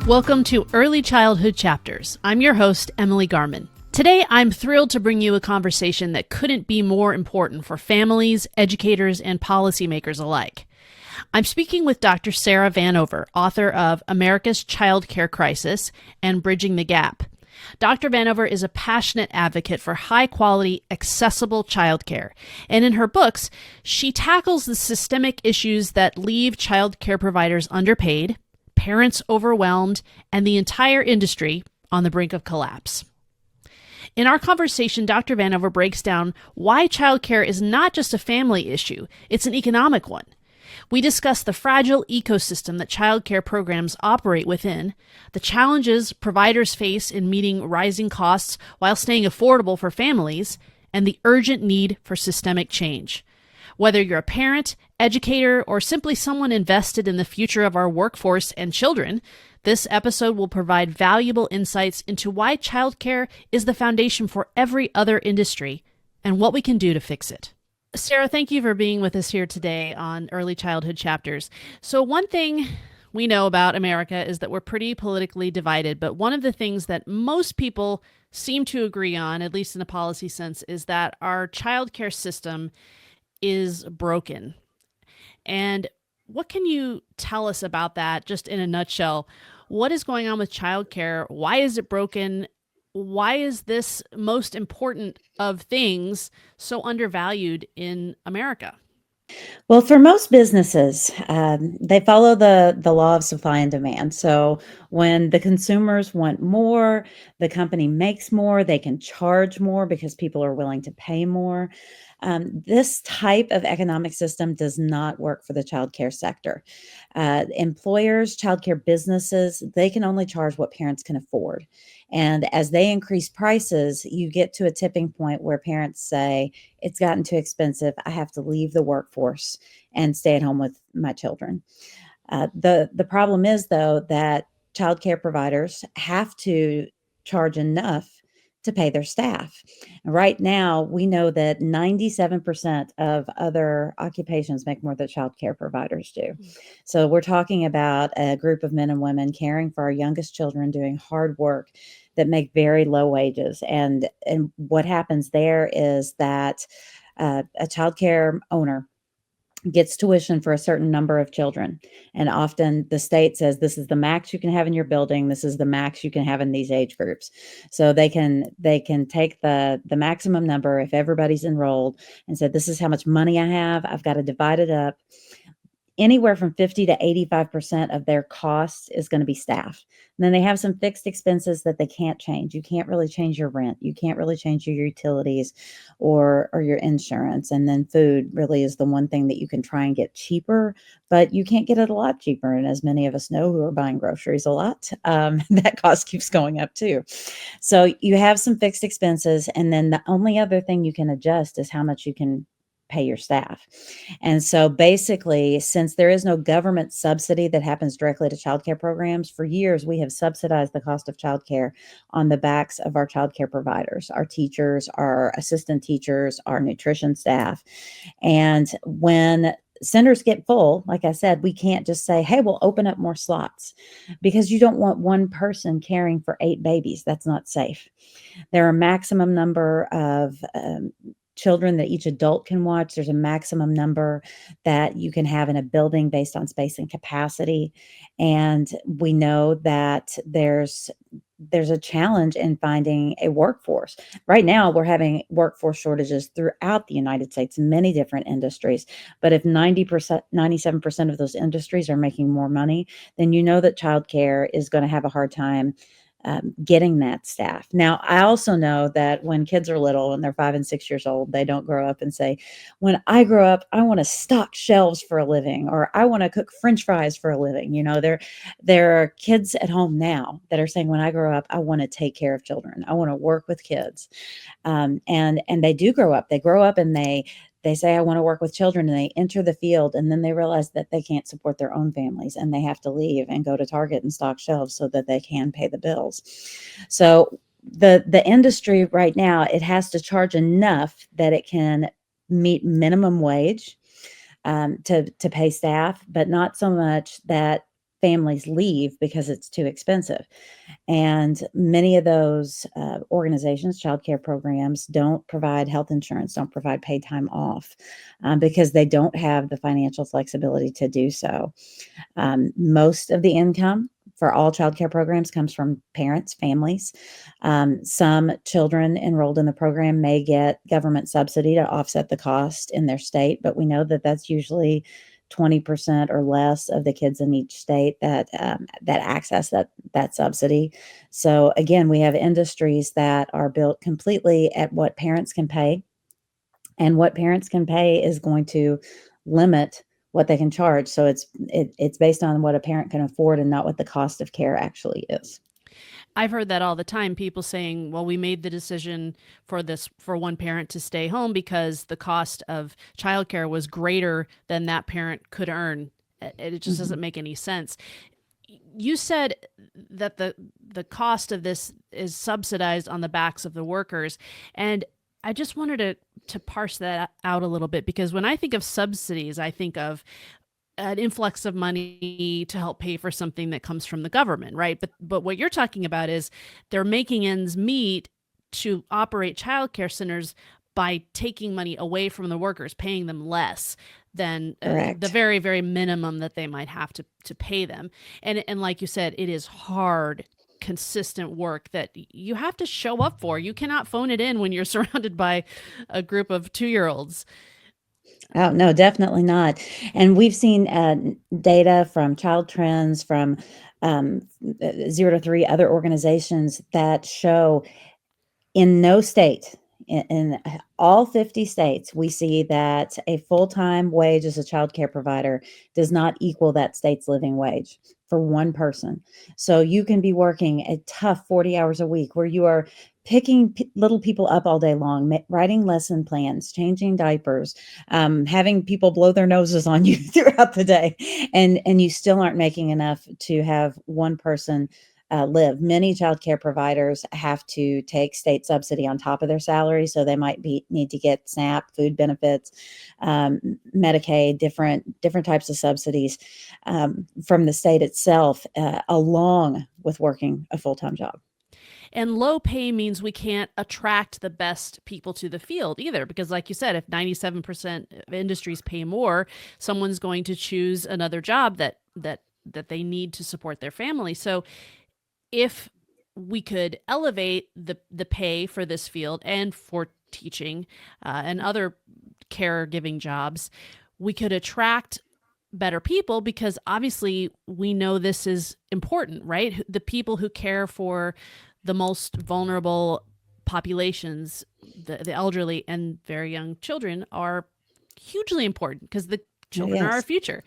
Welcome to Early Childhood Chapters. I'm your host, Emily Garman. Today, I'm thrilled to bring you a conversation that couldn't be more important for families, educators, and policymakers alike. I'm speaking with Dr. Sarah Vanover, author of America's Child Care Crisis and Bridging the Gap. Dr. Vanover is a passionate advocate for high-quality, accessible childcare, and in her books, she tackles the systemic issues that leave childcare providers underpaid, parents overwhelmed, and the entire industry on the brink of collapse. In our conversation, Dr. Vanover breaks down why childcare is not just a family issue, it's an economic one. We discuss the fragile ecosystem that childcare programs operate within, the challenges providers face in meeting rising costs while staying affordable for families, and the urgent need for systemic change. Whether you're a parent, educator, or simply someone invested in the future of our workforce and children, this episode will provide valuable insights into why childcare is the foundation for every other industry and what we can do to fix it. Sarah, thank you for being with us here today on Early Childhood Chapters. So one thing we know about America is that we're pretty politically divided, but one of the things that most people seem to agree on, at least in a policy sense, is that our childcare system is broken. And what can you tell us about that, just in a nutshell? What is going on with childcare? Why is it broken? Why is this most important of things so undervalued in America? Well, for most businesses, they follow the law of supply and demand. So when the consumers want more, the company makes more, they can charge more because people are willing to pay more. This type of economic system does not work for the childcare sector. Employers, childcare businesses, they can only charge what parents can afford. And as they increase prices, you get to a tipping point where parents say, it's gotten too expensive. I have to leave the workforce and stay at home with my children. The problem is, though, that childcare providers have to charge enough to pay their staff. Right now, we know that 97% of other occupations make more than childcare providers do. So we're talking about a group of men and women caring for our youngest children, doing hard work that make very low wages. And what happens there is that a childcare owner gets tuition for a certain number of children. And often the state says, this is the max you can have in your building. This is the max you can have in these age groups. So they can take the maximum number if everybody's enrolled and said, this is how much money I have. I've got to divide it up. Anywhere from 50 to 85% of their costs is going to be staff. And then they have some fixed expenses that they can't change. You can't really change your rent. You can't really change your utilities or your insurance. And then food really is the one thing that you can try and get cheaper, but you can't get it a lot cheaper. And as many of us know who are buying groceries a lot, that cost keeps going up too. So you have some fixed expenses. And then the only other thing you can adjust is how much you can pay your staff. And so basically, since there is no government subsidy that happens directly to childcare programs, for years we have subsidized the cost of childcare on the backs of our childcare providers, our teachers, our assistant teachers, our nutrition staff. And when centers get full, like I said, we can't just say, hey, we'll open up more slots, because you don't want one person caring for 8 babies. That's not safe. There are a maximum number of children that each adult can watch. There's a maximum number that you can have in a building based on space and capacity. And we know that there's a challenge in finding a workforce. Right now, we're having workforce shortages throughout the United States, many different industries. But if 90%, 97% of those industries are making more money, then you know that childcare is going to have a hard time getting that staff. Now, I also know that when kids are little and they're 5 and 6 years old, they don't grow up and say, when I grow up, I want to stock shelves for a living, or I want to cook French fries for a living. You know, there are kids at home now that are saying, when I grow up, I want to take care of children. I want to work with kids. And they do grow up. They grow up and they say, I want to work with children, and they enter the field, and then they realize that they can't support their own families, and they have to leave and go to Target and stock shelves so that they can pay the bills. So the industry right now, it has to charge enough that it can meet minimum wage to pay staff, but not so much that families leave because it's too expensive. And many of those organizations, child care programs, don't provide health insurance, don't provide paid time off because they don't have the financial flexibility to do so. Most of the income for all child care programs comes from parents, families. Some children enrolled in the program may get government subsidy to offset the cost in their state, but we know that that's usually 20% or less of the kids in each state that access that subsidy. So again, we have industries that are built completely at what parents can pay, and what parents can pay is going to limit what they can charge. So it's based on what a parent can afford and not what the cost of care actually is. I've heard that all the time. People saying, well, we made the decision for one parent to stay home because the cost of childcare was greater than that parent could earn. It just Mhm. doesn't make any sense. You said that the cost of this is subsidized on the backs of the workers, and I just wanted to parse that out a little bit, because when I think of subsidies, I think of an influx of money to help pay for something that comes from the government, right? But what you're talking about is they're making ends meet to operate childcare centers by taking money away from the workers, paying them less than the Correct. very very minimum that they might have to pay them. And like you said, it is hard, consistent work that you have to show up for. You cannot phone it in when you're surrounded by a group of 2-year-olds. Oh, no, definitely not. And we've seen data from Child Trends, from 0 to 3 other organizations that show in no state, in all 50 states, we see that a full-time wage as a child care provider does not equal that state's living wage for one person. So you can be working a tough 40 hours a week where you are picking little people up all day long, writing lesson plans, changing diapers, having people blow their noses on you throughout the day, and you still aren't making enough to have one person live. Many childcare providers have to take state subsidy on top of their salary, so they might need to get SNAP, food benefits, Medicaid, different types of subsidies from the state itself, along with working a full time job. And low pay means we can't attract the best people to the field either, because, like you said, if 97% of industries pay more, someone's going to choose another job that they need to support their family. So if we could elevate the pay for this field and for teaching and other caregiving jobs, we could attract better people, because obviously we know this is important, right? The people who care for the most vulnerable populations, the elderly and very young children, are hugely important because the Oh, children are our yes. future.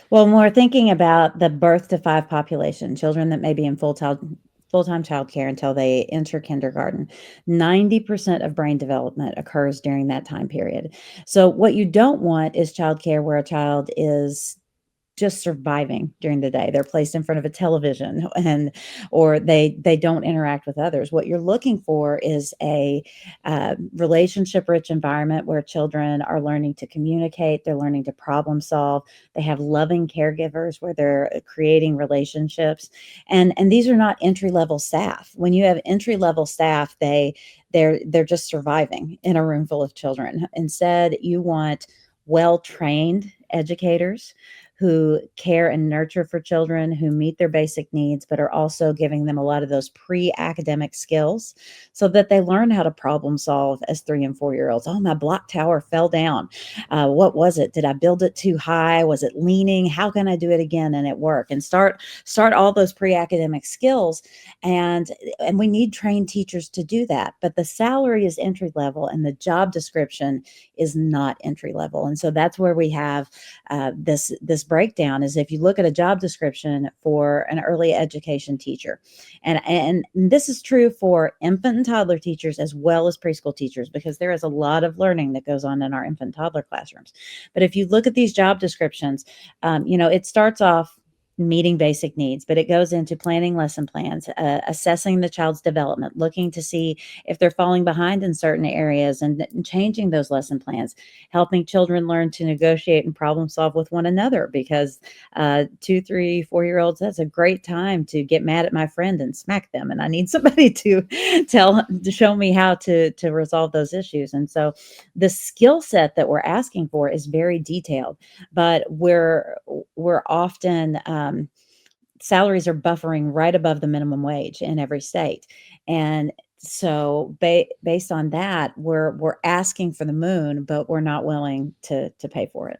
Well, when we're thinking about the birth to 5 population, children that may be in full-time childcare until they enter kindergarten, 90% of brain development occurs during that time period. So what you don't want is childcare where a child is just surviving during the day. They're placed in front of a television and or they don't interact with others. What you're looking for is a relationship rich environment where children are learning to communicate, they're learning to problem solve, they have loving caregivers where they're creating relationships. And these are not entry level staff. When you have entry level staff, they're just surviving in a room full of children. Instead, you want well trained educators who care and nurture for children, who meet their basic needs, but are also giving them a lot of those pre-academic skills so that they learn how to problem solve as 3 and 4 year olds. Oh, my block tower fell down. What was it? Did I build it too high? Was it leaning? How can I do it again and it work? And start all those pre-academic skills. And we need trained teachers to do that. But the salary is entry level and the job description is not entry level. And so that's where we have this breakdown. Is if you look at a job description for an early education teacher, and this is true for infant and toddler teachers as well as preschool teachers, because there is a lot of learning that goes on in our infant and toddler classrooms. But if you look at these job descriptions, it starts off meeting basic needs, but it goes into planning lesson plans, assessing the child's development, looking to see if they're falling behind in certain areas and changing those lesson plans, helping children learn to negotiate and problem solve with one another because 2, 3, 4-year-olds, that's a great time to get mad at my friend and smack them. And I need somebody to to show me how to resolve those issues. And so the skill set that we're asking for is very detailed, but we're often salaries are buffering right above the minimum wage in every state. And so based on that, we're asking for the moon, but we're not willing to pay for it.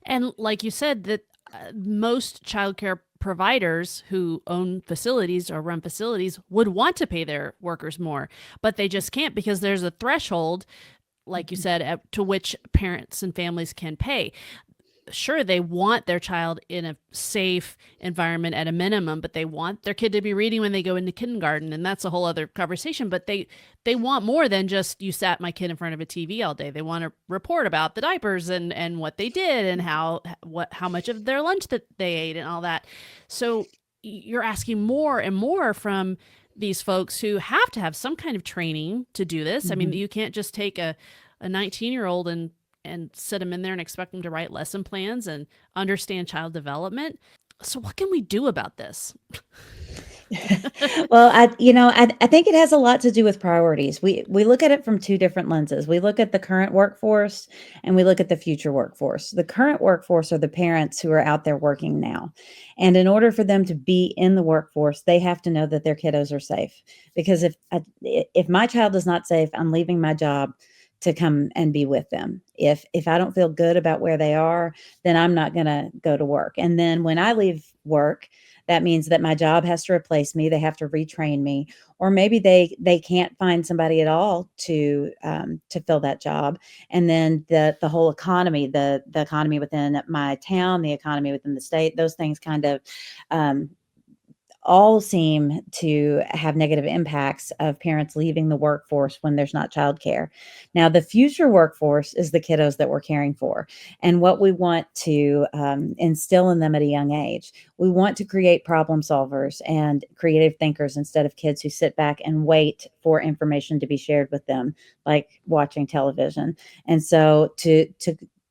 And like you said, that most childcare providers who own facilities or run facilities would want to pay their workers more, but they just can't because there's a threshold, like you said, to which parents and families can pay. Sure, they want their child in a safe environment at a minimum, but they want their kid to be reading when they go into kindergarten, and that's a whole other conversation. But they want more than just you sat my kid in front of a TV all day. They want to report about the diapers and what they did and how much of their lunch that they ate and all that. So you're asking more and more from these folks who have to have some kind of training to do this. I mean, Mhm. you can't just take a 19-year-old and sit them in there and expect them to write lesson plans and understand child development. So what can we do about this? Well, I think it has a lot to do with priorities. We look at it from two different lenses. We look at the current workforce and we look at the future workforce. The current workforce are the parents who are out there working now. And in order for them to be in the workforce, they have to know that their kiddos are safe. Because if my child is not safe, I'm leaving my job to come and be with them. If I don't feel good about where they are, then I'm not going to go to work. And then when I leave work, that means that my job has to replace me. They have to retrain me, or maybe they can't find somebody at all to fill that job. And then the whole economy, the economy within my town, the economy within the state, those things kind of um, all seem to have negative impacts of parents leaving the workforce when there's not childcare. Now, the future workforce is the kiddos that we're caring for and what we want to instill in them at a young age. We want to create problem solvers and creative thinkers instead of kids who sit back and wait for information to be shared with them, like watching television. And so to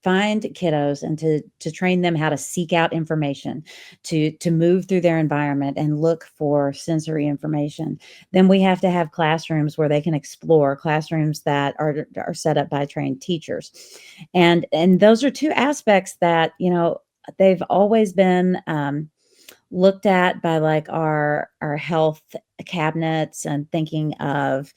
find kiddos and to train them how to seek out information, to move through their environment and look for sensory information. Then we have to have classrooms where they can explore, classrooms that are set up by trained teachers. And those are two aspects that, they've always been looked at by like our health cabinets and thinking of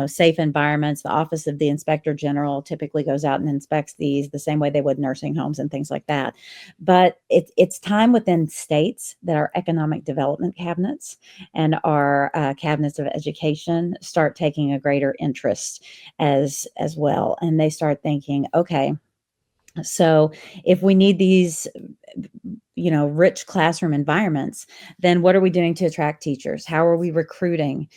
safe environments. The Office of the Inspector General typically goes out and inspects these the same way they would nursing homes and things like that. But it's time within states that our economic development cabinets and our cabinets of education start taking a greater interest as well, and they start thinking, okay, so if we need these rich classroom environments, then what are we doing to attract teachers? How are we recruiting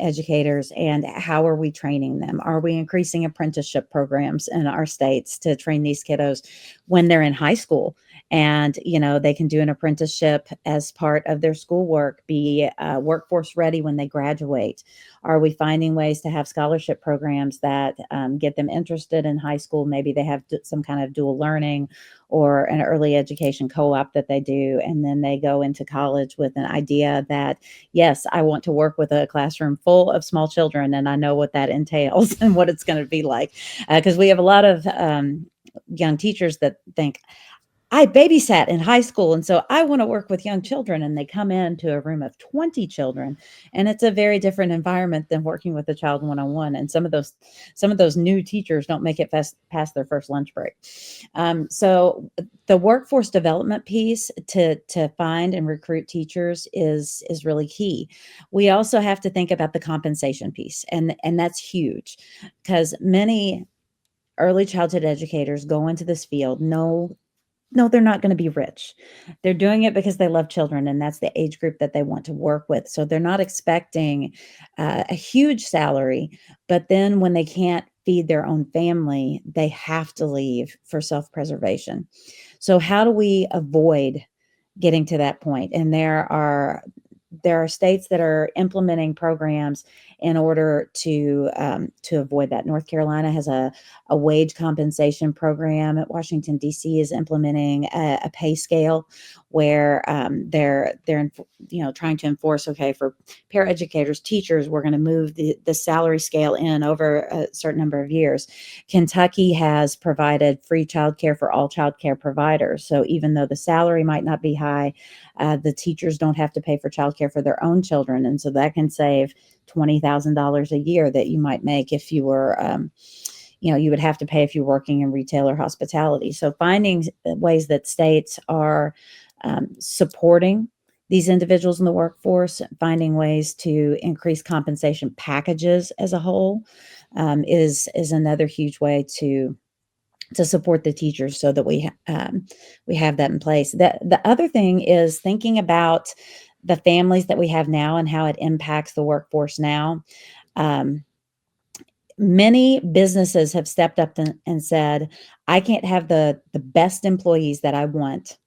educators, and how are we training them? Are we increasing apprenticeship programs in our states to train these kiddos when they're in high school? And they can do an apprenticeship as part of their schoolwork, be workforce ready when they graduate. Are we finding ways to have scholarship programs that get them interested in high school? Maybe they have some kind of dual learning or an early education co-op that they do, and then they go into college with an idea that, yes, I want to work with a classroom full of small children, and I know what that entails and what it's going to be like. Because we have a lot of young teachers that think, I babysat in high school, and so I want to work with young children. And they come into a room of 20 children, and it's a very different environment than working with a child one-on-one. And some of those new teachers don't make it past their first lunch break. So the workforce development piece to find and recruit teachers is really key. We also have to think about the compensation piece, and that's huge because many early childhood educators go into this field no, they're not gonna be rich. They're doing it because they love children, and that's the age group that they want to work with. So they're not expecting a huge salary, but then when they can't feed their own family, they have to leave for self-preservation. So how do we avoid getting to that point. And there are states that are implementing programs in order to avoid that. North Carolina has a wage compensation program. Washington D.C. is implementing a pay scale where they're trying to enforce, okay, for paraeducators, teachers, we're going to move the salary scale in over a certain number of years. Kentucky has provided free childcare for all childcare providers. So even though the salary might not be high, the teachers don't have to pay for childcare for their own children, and so that can save $20,000 a year that you might make if you were, you would have to pay if you're working in retail or hospitality. So finding ways that states are supporting these individuals in the workforce, finding ways to increase compensation packages as a whole, is another huge way to support the teachers so that we have that in place. The other thing is thinking about the families that we have now and how it impacts the workforce now. Um, Many businesses have stepped up and said, I can't have the best employees that I want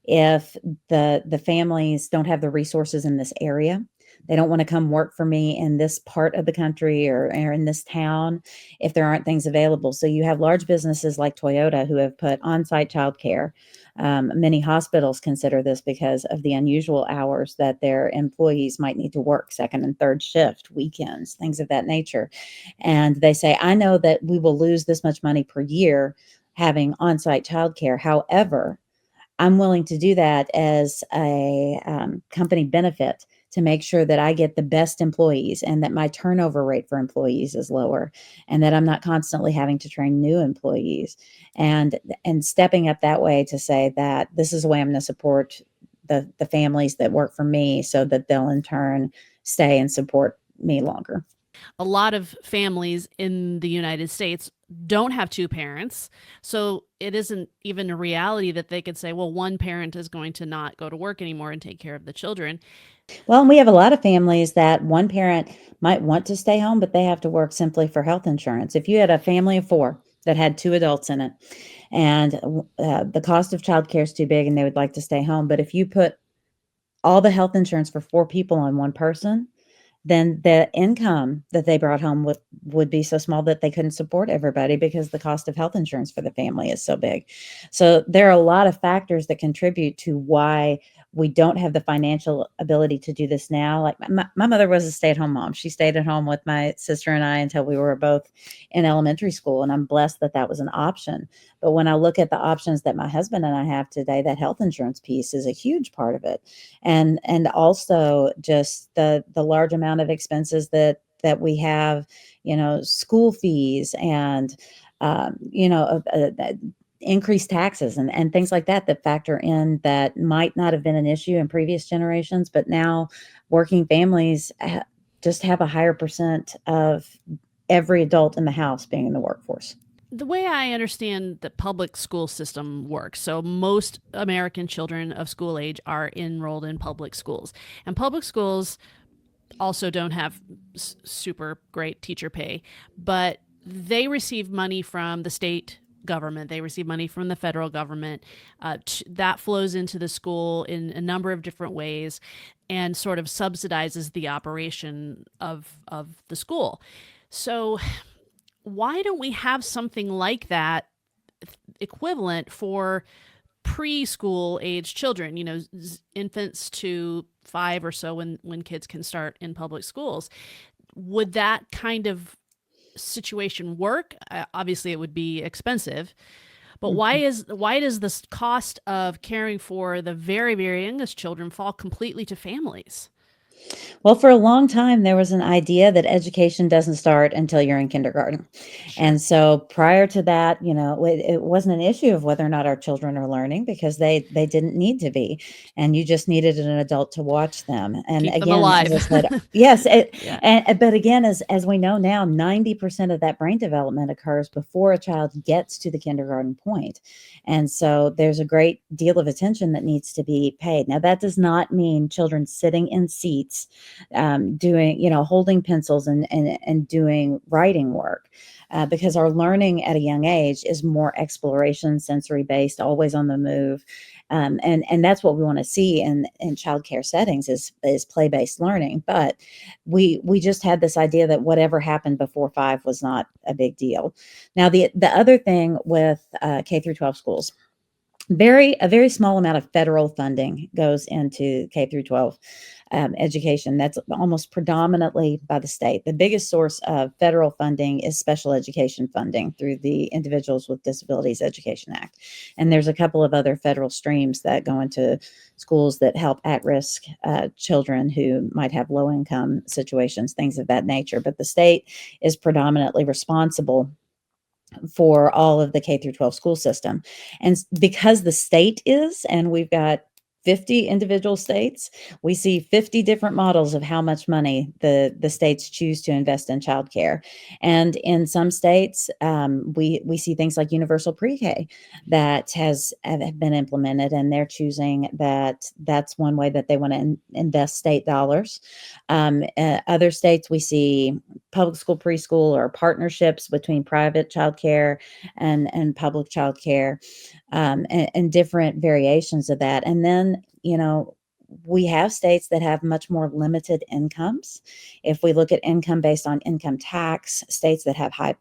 if the families don't have the resources in this area. They don't want to come work for me in this part of the country or in this town if there aren't things available. So you have large businesses like Toyota who have put on-site childcare. Many hospitals consider this because of the unusual hours that their employees might need to work, second and third shift, weekends, things of that nature. And they say, I know that we will lose this much money per year having on-site childcare. However, I'm willing to do that as a company benefit to make sure that I get the best employees and that my turnover rate for employees is lower and that I'm not constantly having to train new employees, and stepping up that way to say that this is the way I'm going to support the families that work for me so that they'll in turn stay and support me longer. A lot of families in the United States don't have two parents. So it isn't even a reality that they could say, well, one parent is going to not go to work anymore and take care of the children. Well, and we have a lot of families that one parent might want to stay home, but they have to work simply for health insurance. If you had a family of four that had two adults in it, and the cost of childcare is too big and they would like to stay home, but if you put all the health insurance for four people on one person, then the income that they brought home would be so small that they couldn't support everybody because the cost of health insurance for the family is so big. So there are a lot of factors that contribute to why we don't have the financial ability to do this now. Like my mother was a stay-at-home mom. She stayed at home with my sister and I until we were both in elementary school, and I'm blessed that that was an option. But when I look at the options that my husband and I have today, that health insurance piece is a huge part of it. And also just the large amount of expenses that we have, school fees and increased taxes and things like that factor in that might not have been an issue in previous generations, but now working families just have a higher percent of every adult in the house being in the workforce. The way I understand the public school system works, so most American children of school age are enrolled in public schools. And public schools also don't have super great teacher pay, but they receive money from the state government. They receive money from the federal government. That flows into the school in a number of different ways and sort of subsidizes the operation of the school. So why don't we have something like that equivalent for preschool age children, infants to 5 or so when kids can start in public schools? Would that kind of situation work? Obviously, it would be expensive. But why does the cost of caring for the very, very youngest children fall completely to families? Well, for a long time, there was an idea that education doesn't start until you're in kindergarten. Sure. And so prior to that, it wasn't an issue of whether or not our children are learning because they didn't need to be. And you just needed an adult to watch them. And Keep them again, as alive. I said, yes, Yeah. but again, as we know now, 90% of that brain development occurs before a child gets to the kindergarten point. And so there's a great deal of attention that needs to be paid. Now, that does not mean children sitting in seats sheets, doing, holding pencils and doing writing work. Because our learning at a young age is more exploration, sensory based, always on the move, and that's what we want to see in childcare settings is play based learning. But we just had this idea that whatever happened before 5 was not a big deal. Now the other thing with K through 12 schools, a very small amount of federal funding goes into K through 12 education. That's almost predominantly by the state. The biggest source of federal funding is special education funding through the Individuals with Disabilities Education Act. And there's a couple of other federal streams that go into schools that help at-risk children who might have low-income situations, things of that nature. But the state is predominantly responsible for all of the K through 12 school system. And because the state is, and we've got 50 individual states, we see 50 different models of how much money the states choose to invest in childcare. And in some states, we see things like universal pre-K that have been implemented, and they're choosing that's one way that they want to invest state dollars. Other states, we see public school preschool or partnerships between private childcare and public childcare, and different variations of that. And then, we have states that have much more limited incomes. If we look at income based on income tax, states that have high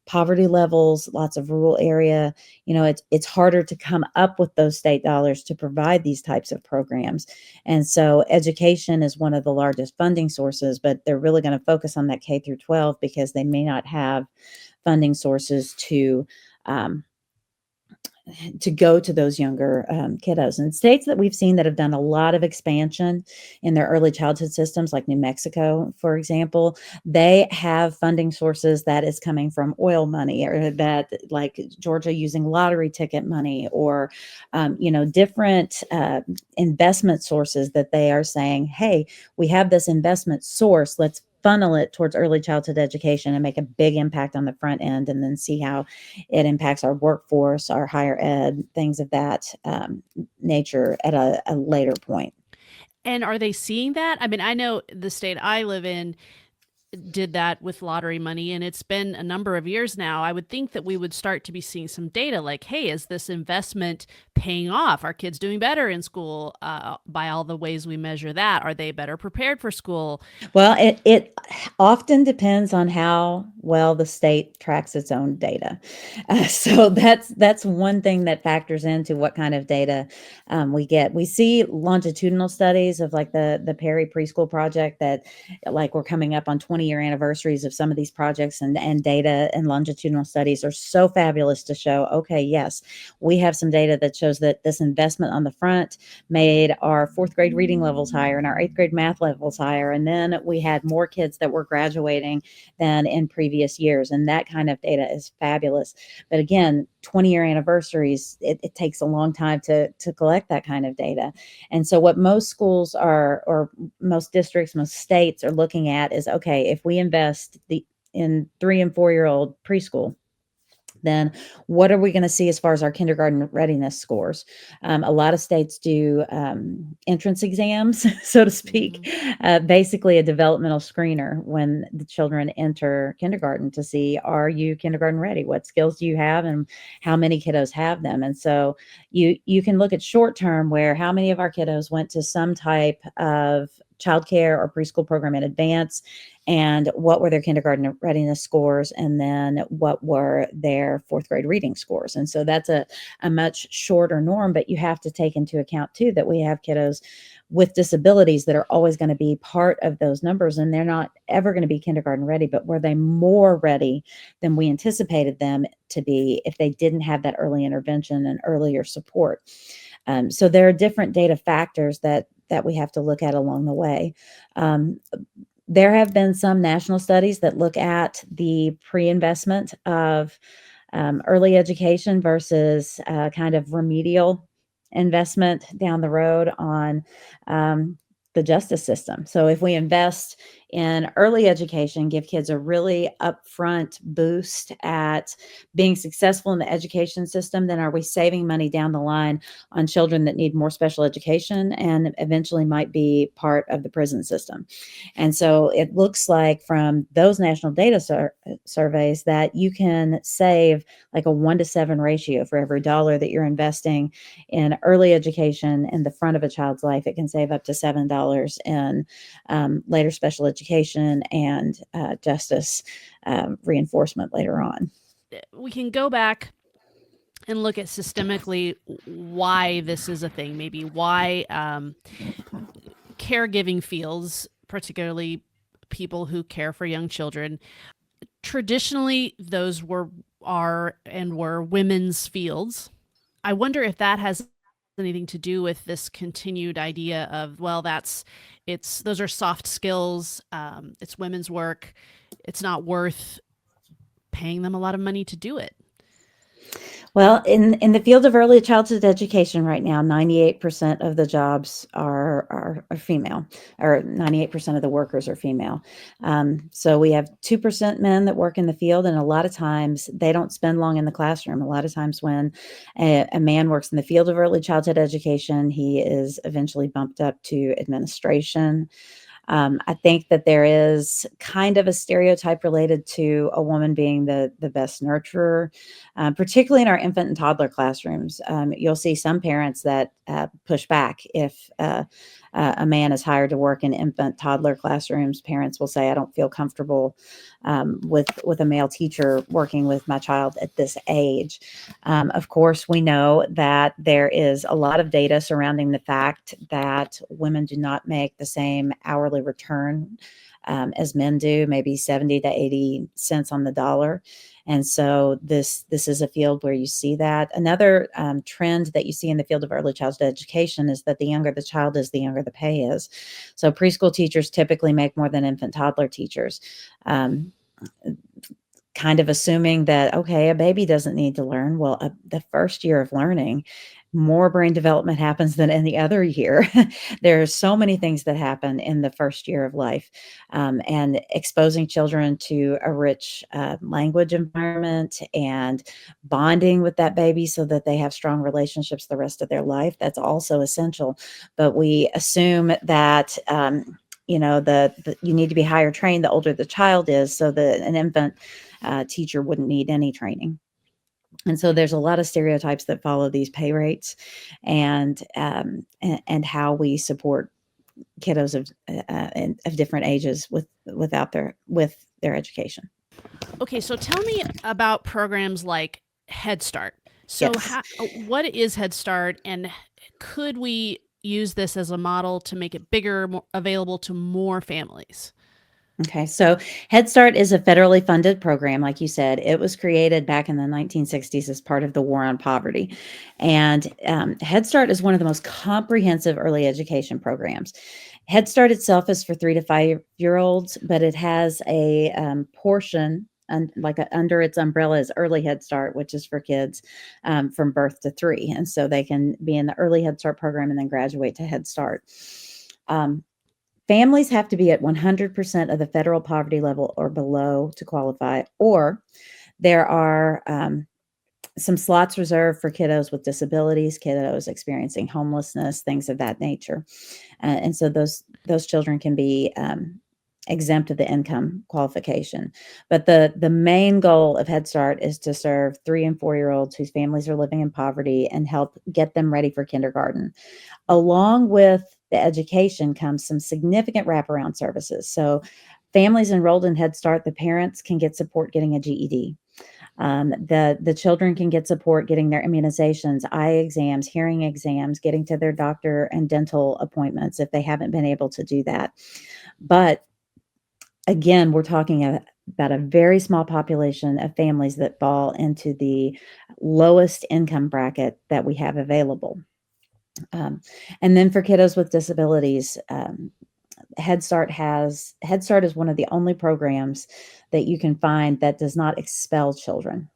poverty levels, lots of rural area, it's harder to come up with those state dollars to provide these types of programs. And so education is one of the largest funding sources, but they're really going to focus on that K through 12 because they may not have funding sources um, to go to those younger kiddos. And states that we've seen that have done a lot of expansion in their early childhood systems, like New Mexico, for example, they have funding sources that is coming from oil money, or that, like Georgia, using lottery ticket money, or different investment sources that they are saying, hey, we have this investment source, let's funnel it towards early childhood education and make a big impact on the front end, and then see how it impacts our workforce, our higher ed, things of that nature at a later point. And are they seeing that? I mean, I know the state I live in did that with lottery money, and it's been a number of years now. I would think that we would start to be seeing some data like, hey, is this investment paying off? Are kids doing better in school by all the ways we measure that? Are they better prepared for school? Well, it often depends on how well the state tracks its own data. So that's one thing that factors into what kind of data we get. We see longitudinal studies of, like, the Perry Preschool Project, that, like, we're coming up on 20-year anniversaries of some of these projects, and data and longitudinal studies are so fabulous to show, okay, yes, we have some data that shows that this investment on the front made our fourth grade reading levels higher and our eighth grade math levels higher. And then we had more kids that were graduating than in previous years. And that kind of data is fabulous. But again, 20-year anniversaries, it takes a long time to collect that kind of data. And so what most schools are, or most districts, most states are looking at is, okay, if we invest in 3 and 4-year-old preschool, then what are we going to see as far as our kindergarten readiness scores? A lot of states do entrance exams, so to speak, basically a developmental screener when the children enter kindergarten, to see, are you kindergarten ready? What skills do you have, and how many kiddos have them? And so you can look at short term, where how many of our kiddos went to some type of childcare or preschool program in advance, and what were their kindergarten readiness scores, and then what were their fourth grade reading scores. And so that's a much shorter norm, but you have to take into account too that we have kiddos with disabilities that are always going to be part of those numbers, and they're not ever going to be kindergarten ready, but were they more ready than we anticipated them to be if they didn't have that early intervention and earlier support? So there are different data factors that we have to look at along the way. There have been some national studies that look at the pre-investment of early education versus kind of remedial investment down the road on the justice system. So if we invest in early education give kids a really upfront boost at being successful in the education system, then are we saving money down the line on children that need more special education and eventually might be part of the prison system? And so it looks like from those national data surveys that you can save like a 1-to-7 ratio for every dollar that you're investing in early education in the front of a child's life. It can save up to $7 in later special education and justice reinforcement later on. We can go back and look at systemically why this is a thing, maybe why caregiving fields, particularly people who care for young children, traditionally those were women's fields. I wonder if that has anything to do with this continued idea of, well, those are soft skills, it's women's work, it's not worth paying them a lot of money to do it. Well, in the field of early childhood education right now, 98% of the jobs are female, or 98% of the workers are female. So we have 2% men that work in the field, and a lot of times they don't spend long in the classroom. A lot of times when a man works in the field of early childhood education, he is eventually bumped up to administration. I think that there is kind of a stereotype related to a woman being the best nurturer, particularly in our infant and toddler classrooms. You'll see some parents that push back if a man is hired to work in infant toddler classrooms. Parents will say, "I don't feel comfortable with a male teacher working with my child at this age." Of course, we know that there is a lot of data surrounding the fact that women do not make the same hourly return as men do, maybe 70 to 80 cents on the dollar. And so this is a field where you see that. Another trend that you see in the field of early childhood education is that the younger the child is, the younger the pay is. So preschool teachers typically make more than infant toddler teachers. Kind of assuming that, okay, a baby doesn't need to learn. Well, the first year of learning, more brain development happens than any other year. There are so many things that happen in the first year of life, and exposing children to a rich language environment and bonding with that baby so that they have strong relationships the rest of their life, that's also essential. But we assume that you need to be higher trained the older the child is, so that an infant teacher wouldn't need any training. And so there's a lot of stereotypes that follow these pay rates, and how we support kiddos of different ages with their education. Okay, so tell me about programs like Head Start. So, Yes. what is Head Start, and could we use this as a model to make it bigger, more available to more families? Okay, so Head Start is a federally funded program, like you said. It was created back in the 1960s as part of the War on Poverty. And Head Start is one of the most comprehensive early education programs. Head Start itself is for 3 to 5-year-olds, but it has a portion under its umbrella is Early Head Start, which is for kids from birth to 3. And so they can be in the Early Head Start program and then graduate to Head Start. Families have to be at 100% of the federal poverty level or below to qualify, or there are some slots reserved for kiddos with disabilities, kiddos experiencing homelessness, things of that nature. And so those children can be exempt of the income qualification. But the main goal of Head Start is to serve 3 and 4-year-olds whose families are living in poverty and help get them ready for kindergarten. Along with the education comes some significant wraparound services. So families enrolled in Head Start, the parents can get support getting a GED. The children can get support getting their immunizations, eye exams, hearing exams, getting to their doctor and dental appointments if they haven't been able to do that. But again, we're talking about a very small population of families that fall into the lowest income bracket that we have available. And then for kiddos with disabilities, Head Start is one of the only programs that you can find that does not expel children.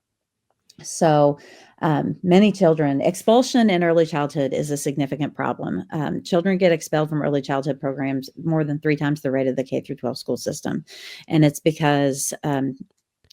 So many children, expulsion in early childhood is a significant problem. Children get expelled from early childhood programs more than 3 times the rate of the K through 12 school system. And it's because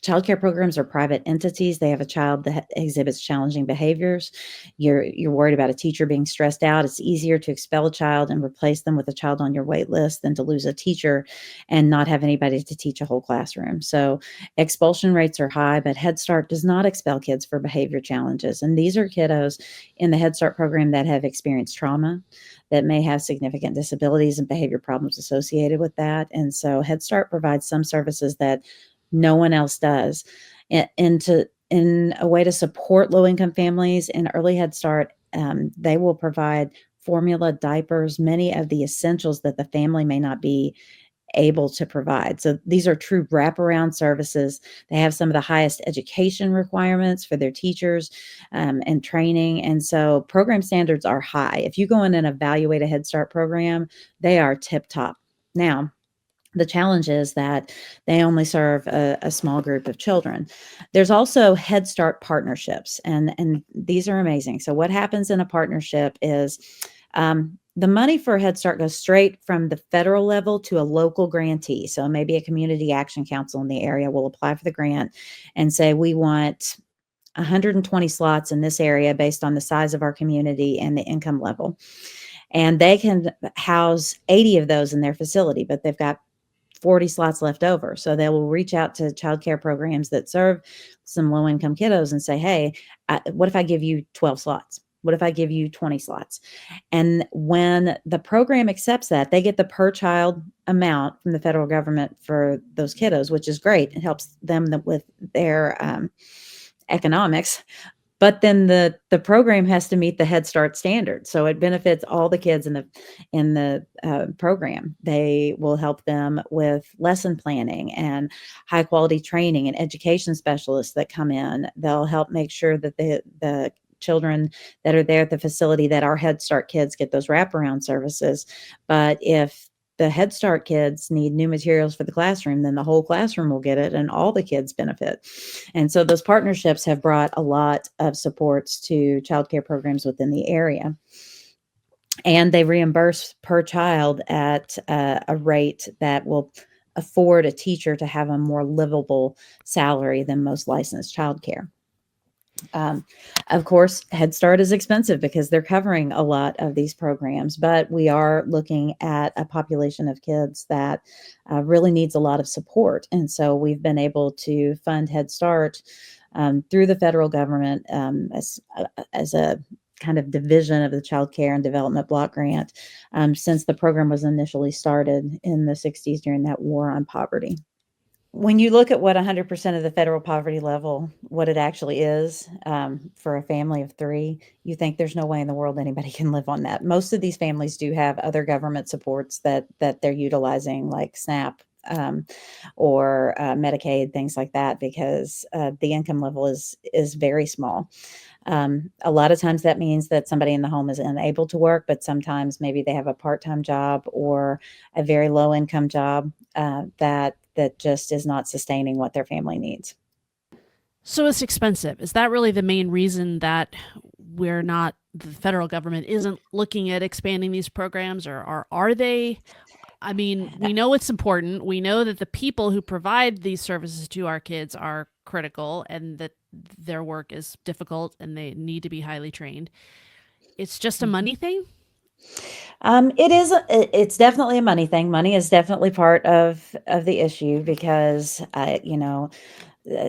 childcare programs are private entities. They have a child that exhibits challenging behaviors. You're worried about a teacher being stressed out. It's easier to expel a child and replace them with a child on your wait list than to lose a teacher and not have anybody to teach a whole classroom. So expulsion rates are high, but Head Start does not expel kids for behavior challenges. And these are kiddos in the Head Start program that have experienced trauma, that may have significant disabilities and behavior problems associated with that. And so Head Start provides some services that no one else does. In a way to support low-income families in early Head Start, they will provide formula, diapers, many of the essentials that the family may not be able to provide. So these are true wraparound services. They have some of the highest education requirements for their teachers and training. And so program standards are high. If you go in and evaluate a Head Start program, they are tip top. Now, the challenge is that they only serve a small group of children. There's also Head Start partnerships, and these are amazing. So what happens in a partnership is the money for Head Start goes straight from the federal level to a local grantee. So maybe a community action council in the area will apply for the grant and say, we want 120 slots in this area based on the size of our community and the income level. And they can house 80 of those in their facility, but they've got 40 slots left over. So they will reach out to childcare programs that serve some low income kiddos and say, hey, what if I give you 12 slots? What if I give you 20 slots? And when the program accepts that, they get the per child amount from the federal government for those kiddos, which is great. It helps them with their economics. But then the program has to meet the Head Start standard, so it benefits all the kids in the program. They will help them with lesson planning and high quality training and education specialists that come in. They'll help make sure that the children that are there at the facility, that our Head Start kids get those wraparound services. But if the Head Start kids need new materials for the classroom, then the whole classroom will get it and all the kids benefit. And so those partnerships have brought a lot of supports to childcare programs within the area. And they reimburse per child at a rate that will afford a teacher to have a more livable salary than most licensed childcare. Of course, Head Start is expensive because they're covering a lot of these programs, but we are looking at a population of kids that really needs a lot of support. And so we've been able to fund Head Start through the federal government as a kind of division of the Child Care and Development Block Grant since the program was initially started in the 60s during that war on poverty. When you look at what 100% of the federal poverty level, what it actually is for a family of three, you think there's no way in the world anybody can live on that. Most of these families do have other government supports that they're utilizing, like SNAP or Medicaid, things like that, because the income level is very small. A lot of times that means that somebody in the home is unable to work, but sometimes maybe they have a part-time job or a very low income job that just is not sustaining what their family needs. So it's expensive. Is that really the main reason that the federal government isn't looking at expanding these programs, or are they? I mean, we know it's important. We know that the people who provide these services to our kids are critical and that their work is difficult and they need to be highly trained. It's just a money thing? It's definitely a money thing. Money is definitely part of the issue because,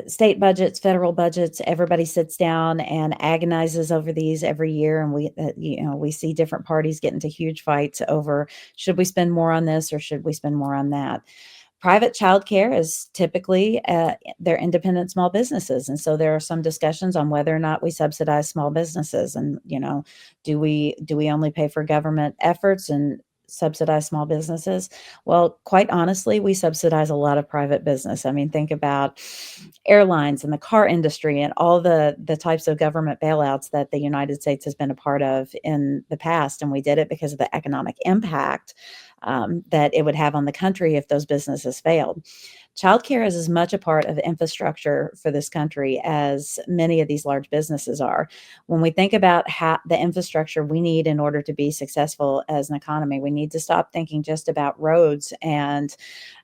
state budgets, federal budgets, everybody sits down and agonizes over these every year. And we see different parties get into huge fights over, should we spend more on this or should we spend more on that? Private childcare is typically they're independent small businesses, and so there are some discussions on whether or not we subsidize small businesses, and do we only pay for government efforts and subsidize small businesses? Well, quite honestly, we subsidize a lot of private business. I mean, think about airlines and the car industry and all the types of government bailouts that the United States has been a part of in the past, and we did it because of the economic impact that it would have on the country if those businesses failed. Childcare is as much a part of infrastructure for this country as many of these large businesses are. When we think about how the infrastructure we need in order to be successful as an economy, we need to stop thinking just about roads and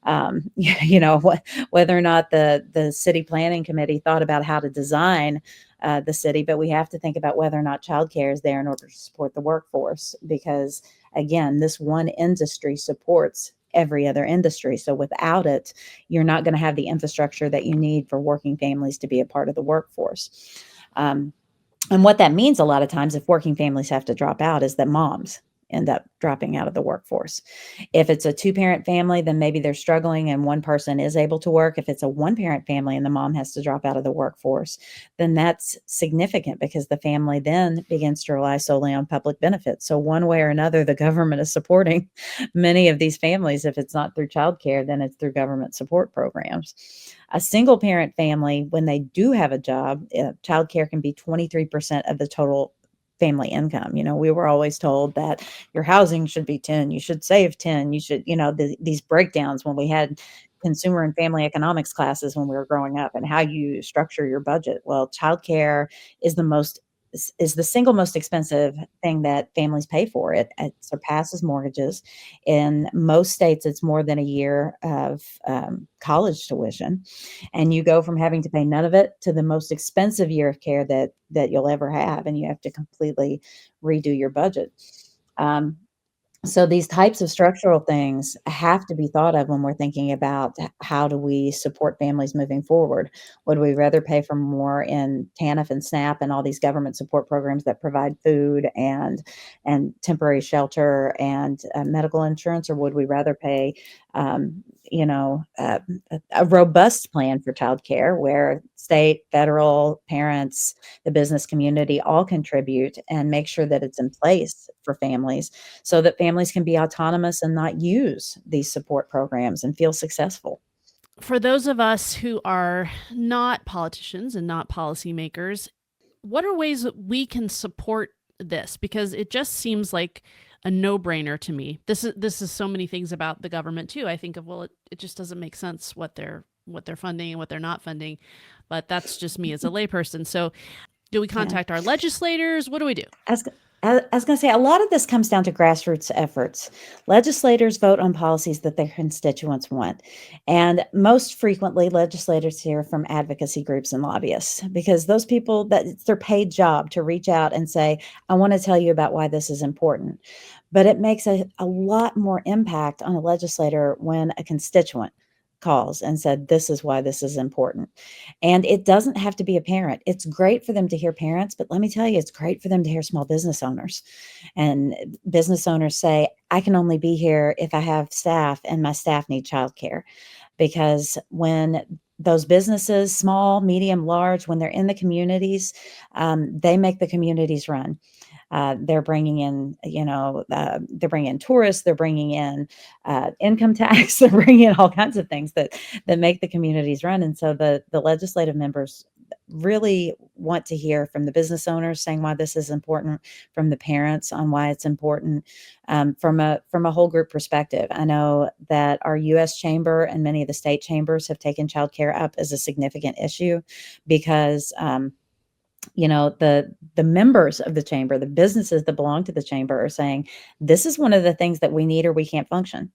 whether or not the city planning committee thought about how to design the city, but we have to think about whether or not childcare is there in order to support the workforce, because again, this one industry supports every other industry. So without it, you're not going to have the infrastructure that you need for working families to be a part of the workforce. And what that means a lot of times, if working families have to drop out, is that moms end up dropping out of the workforce. If it's a two-parent family, then maybe they're struggling and one person is able to work. If it's a one-parent family and the mom has to drop out of the workforce, then that's significant because the family then begins to rely solely on public benefits. So one way or another, the government is supporting many of these families. If it's not through childcare, then it's through government support programs. A single parent family, when they do have a job, childcare can be 23% of the total family income. We were always told that your housing should be 10, you should save 10, you should, these breakdowns when we had consumer and family economics classes when we were growing up and how you structure your budget. Well, childcare is the single most expensive thing that families pay for. It surpasses mortgages. In most states, it's more than a year of college tuition, and you go from having to pay none of it to the most expensive year of care that you'll ever have, and you have to completely redo your budget. Um, so these types of structural things have to be thought of when we're thinking about how do we support families moving forward. Would we rather pay for more in TANF and SNAP and all these government support programs that provide food and temporary shelter and medical insurance, or would we rather pay um, a robust plan for childcare where state, federal, parents, the business community all contribute and make sure that it's in place for families so that families can be autonomous and not use these support programs and feel successful. For those of us who are not politicians and not policymakers, what are ways that we can support this? Because it just seems like a no-brainer to me. This is so many things about the government too. I think of, well, it just doesn't make sense what they're funding and what they're not funding. But that's just me as a layperson. So do we Yeah. contact our legislators? What do we do? As I was going to say, a lot of this comes down to grassroots efforts. Legislators vote on policies that their constituents want. And most frequently, legislators hear from advocacy groups and lobbyists because those people, that it's their paid job to reach out and say, I want to tell you about why this is important. But it makes a lot more impact on a legislator when a constituent calls and said, this is why this is important. And it doesn't have to be a parent. It's great for them to hear parents, but let me tell you, it's great for them to hear small business owners. And business owners say, I can only be here if I have staff and my staff need childcare. Because when those businesses, small, medium, large, when they're in the communities, they make the communities run. They're bringing in, they're bringing in tourists, they're bringing in income tax, they're bringing in all kinds of things that make the communities run. And so the legislative members really want to hear from the business owners saying why this is important, from the parents on why it's important, from a whole group perspective. I know that our U.S. chamber and many of the state chambers have taken childcare up as a significant issue because the members of the chamber, the businesses that belong to the chamber are saying, this is one of the things that we need or we can't function.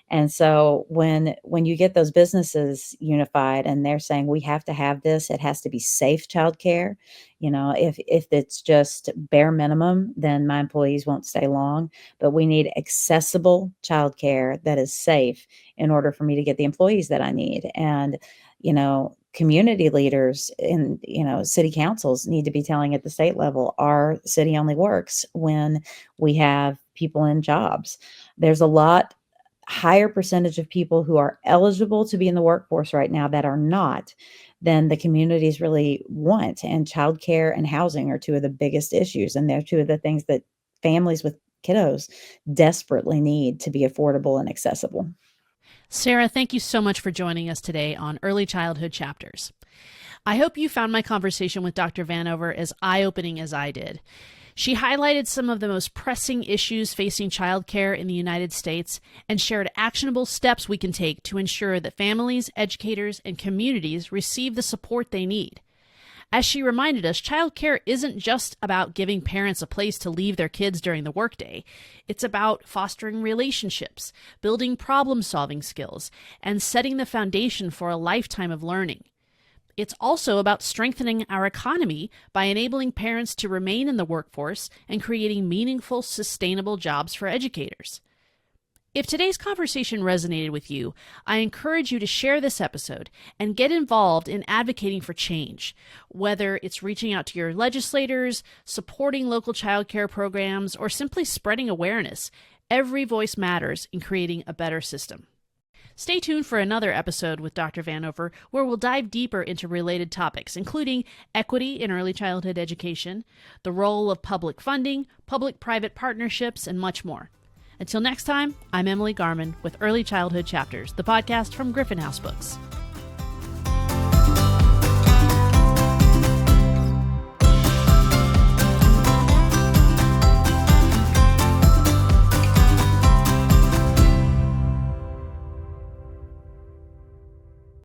And so when you get those businesses unified and they're saying we have to have this, it has to be safe childcare. If it's just bare minimum, then my employees won't stay long. But we need accessible childcare that is safe in order for me to get the employees that I need. And community leaders in city councils need to be telling at the state level, our city only works when we have people in jobs. There's a lot higher percentage of people who are eligible to be in the workforce right now that are not than the communities really want. And childcare and housing are two of the biggest issues. And they're two of the things that families with kiddos desperately need to be affordable and accessible. Sarah, thank you so much for joining us today on Early Childhood Chapters. I hope you found my conversation with Dr. Vanover as eye-opening as I did. She highlighted some of the most pressing issues facing childcare in the United States and shared actionable steps we can take to ensure that families, educators, and communities receive the support they need. As she reminded us, childcare isn't just about giving parents a place to leave their kids during the workday. It's about fostering relationships, building problem-solving skills, and setting the foundation for a lifetime of learning. It's also about strengthening our economy by enabling parents to remain in the workforce and creating meaningful, sustainable jobs for educators. If today's conversation resonated with you, I encourage you to share this episode and get involved in advocating for change, whether it's reaching out to your legislators, supporting local childcare programs, or simply spreading awareness. Every voice matters in creating a better system. Stay tuned for another episode with Dr. Vanover, where we'll dive deeper into related topics, including equity in early childhood education, the role of public funding, public-private partnerships, and much more. Until next time, I'm Emily Garman with Early Childhood Chapters, the podcast from Griffin House Books.